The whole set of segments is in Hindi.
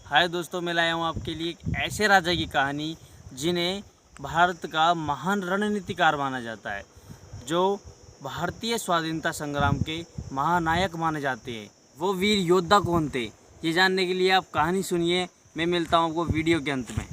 हाय दोस्तों, मैं लाया हूँ आपके लिए एक ऐसे राजा की कहानी जिन्हें भारत का महान रणनीतिकार माना जाता है, जो भारतीय स्वाधीनता संग्राम के महानायक माने जाते हैं। वो वीर योद्धा कौन थे, ये जानने के लिए आप कहानी सुनिए। मैं मिलता हूँ आपको वीडियो के अंत में।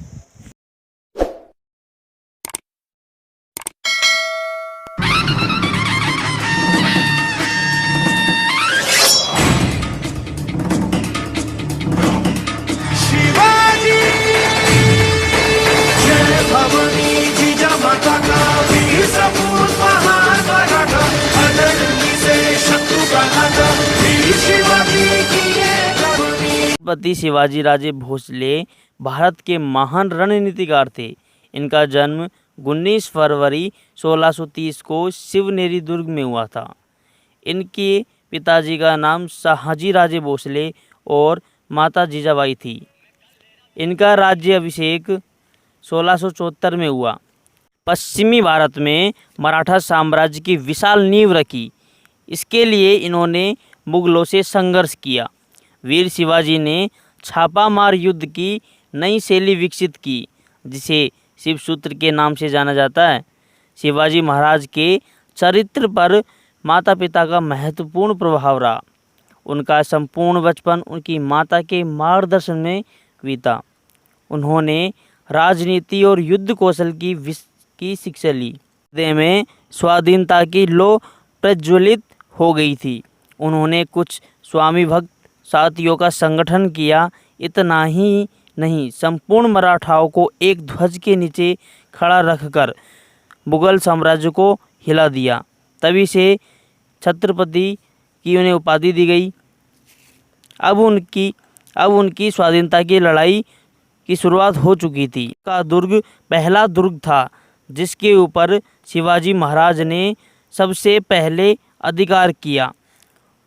छत्रपति शिवाजी राजे भोसले भारत के महान रणनीतिकार थे। इनका जन्म 19 फरवरी 1630 को शिवनेरी दुर्ग में हुआ था। इनके पिताजी का नाम शहाजी राजे भोसले और माता जीजाबाई थी। इनका राज्य अभिषेक 1674 में हुआ। पश्चिमी भारत में मराठा साम्राज्य की विशाल नींव रखी। इसके लिए इन्होंने मुगलों से संघर्ष किया। वीर शिवाजी ने छापामार युद्ध की नई शैली विकसित की, जिसे शिवसूत्र के नाम से जाना जाता है। शिवाजी महाराज के चरित्र पर माता पिता का महत्वपूर्ण प्रभाव रहा। उनका संपूर्ण बचपन उनकी माता के मार्गदर्शन में बीता। उन्होंने राजनीति और युद्ध कौशल की शिक्षा ली। हृदय में स्वाधीनता की लौ प्रज्वलित हो गई थी। उन्होंने कुछ स्वामी भक्त साथियों का संगठन किया। इतना ही नहीं, संपूर्ण मराठाओं को एक ध्वज के नीचे खड़ा रखकर मुगल साम्राज्य को हिला दिया। तभी से छत्रपति की उन्हें उपाधि दी गई। अब उनकी स्वाधीनता की लड़ाई की शुरुआत हो चुकी थी। का दुर्ग पहला दुर्ग था जिसके ऊपर शिवाजी महाराज ने सबसे पहले अधिकार किया।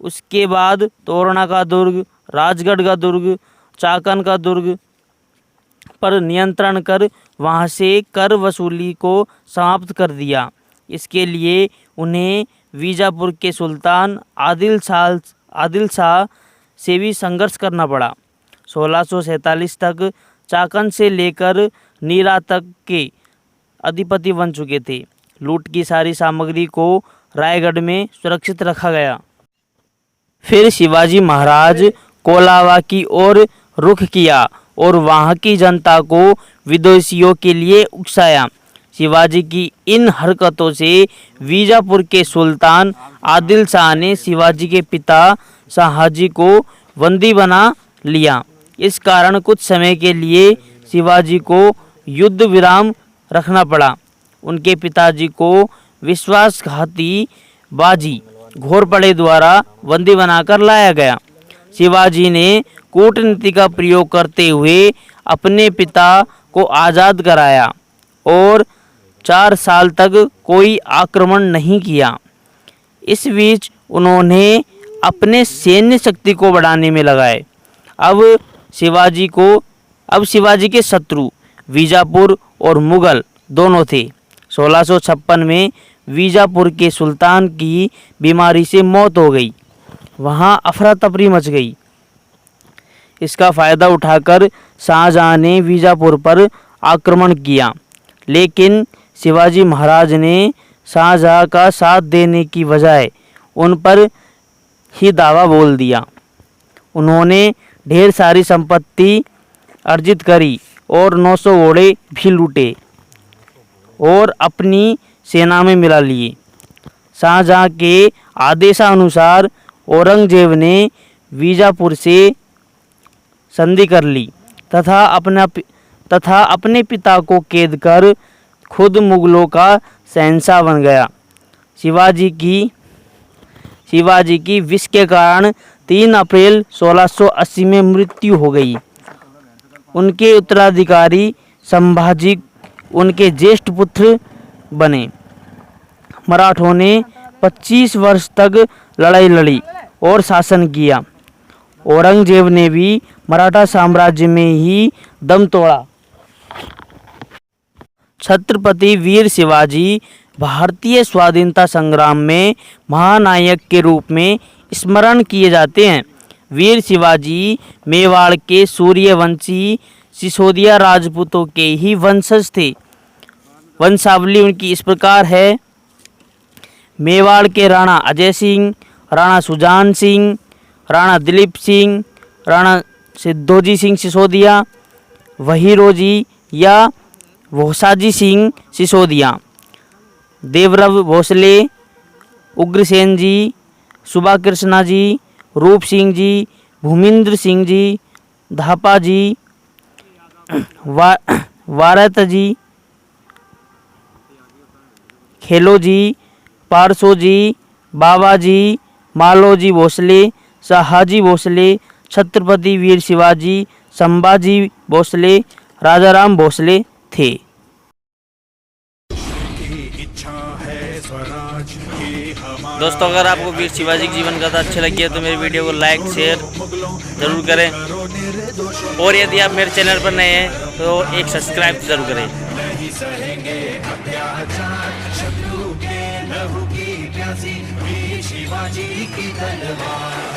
उसके बाद तोरणा का दुर्ग, राजगढ़ का दुर्ग, चाकन का दुर्ग पर नियंत्रण कर वहां से कर वसूली को समाप्त कर दिया। इसके लिए उन्हें बीजापुर के सुल्तान आदिल शाह से भी संघर्ष करना पड़ा। 1647 तक चाकन से लेकर नीरा तक के अधिपति बन चुके थे। लूट की सारी सामग्री को रायगढ़ में सुरक्षित रखा गया। फिर शिवाजी महाराज कोलावा की ओर रुख किया और वहां की जनता को विदेशियों के लिए उकसाया। शिवाजी की इन हरकतों से बीजापुर के सुल्तान आदिल शाह ने शिवाजी के पिता शहाजी को बंदी बना लिया। इस कारण कुछ समय के लिए शिवाजी को युद्ध विराम रखना पड़ा। उनके पिताजी को विश्वासघाती बाजी घोरपड़े द्वारा बंदी बनाकर लाया गया। शिवाजी ने कूटनीति का प्रयोग करते हुए अपने पिता को आज़ाद कराया और 4 साल तक कोई आक्रमण नहीं किया। इस बीच उन्होंने अपने सैन्य शक्ति को बढ़ाने में लगाए। अब शिवाजी के शत्रु बीजापुर और मुगल दोनों थे। 1656 में बीजापुर के सुल्तान की बीमारी से मौत हो गई। वहां अफरा तफरी मच गई। इसका फ़ायदा उठाकर शाहजहां ने बीजापुर पर आक्रमण किया, लेकिन शिवाजी महाराज ने शाहजहां का साथ देने की बजाय उन पर ही दावा बोल दिया। उन्होंने ढेर सारी संपत्ति अर्जित करी और 900 घोड़े भी लूटे और अपनी सेना में मिला लिए। शाहजहां के आदेशानुसार औरंगजेब ने बीजापुर से संधि कर ली तथा अपने पिता को कैद कर खुद मुगलों का शहंशाह बन गया। शिवाजी की विष के कारण 3 अप्रैल 1680 में मृत्यु हो गई। उनके उत्तराधिकारी संभाजी उनके ज्येष्ठ पुत्र बने। मराठों ने 25 वर्ष तक लड़ाई लड़ी और शासन किया। औरंगजेब ने भी मराठा साम्राज्य में ही दम तोड़ा। छत्रपति वीर शिवाजी भारतीय स्वाधीनता संग्राम में महानायक के रूप में स्मरण किए जाते हैं। वीर शिवाजी मेवाड़ के सूर्यवंशी सिसोदिया राजपूतों के ही वंशज थे। वंशावली उनकी इस प्रकार है। मेवाड़ के राणा अजय सिंह, राणा सुजान सिंह, राणा दिलीप सिंह, राणा सिद्धोजी सिंह सिसोदिया, वहीरोजी या भोसाजी सिंह सिसोदिया, देवरव भोसले, उग्रसेन जी, सुबा कृष्णा जी, रूप सिंह जी, भूमिंद्र सिंह जी, धापा जी, वारत जी, खेलो जी, पारसो जी, बाबा जी, मालोजी भोसले, शाहाजी भोसले, छत्रपति वीर शिवाजी, संभाजी भोसले, राजाराम भोसले थे। दोस्तों, अगर आपको वीर शिवाजी की जीवन कथा अच्छी लगी है तो मेरी वीडियो को लाइक शेयर जरूर करें, और यदि आप मेरे चैनल पर नए हैं तो एक सब्सक्राइब जरूर करें। शिवाजी की तलवार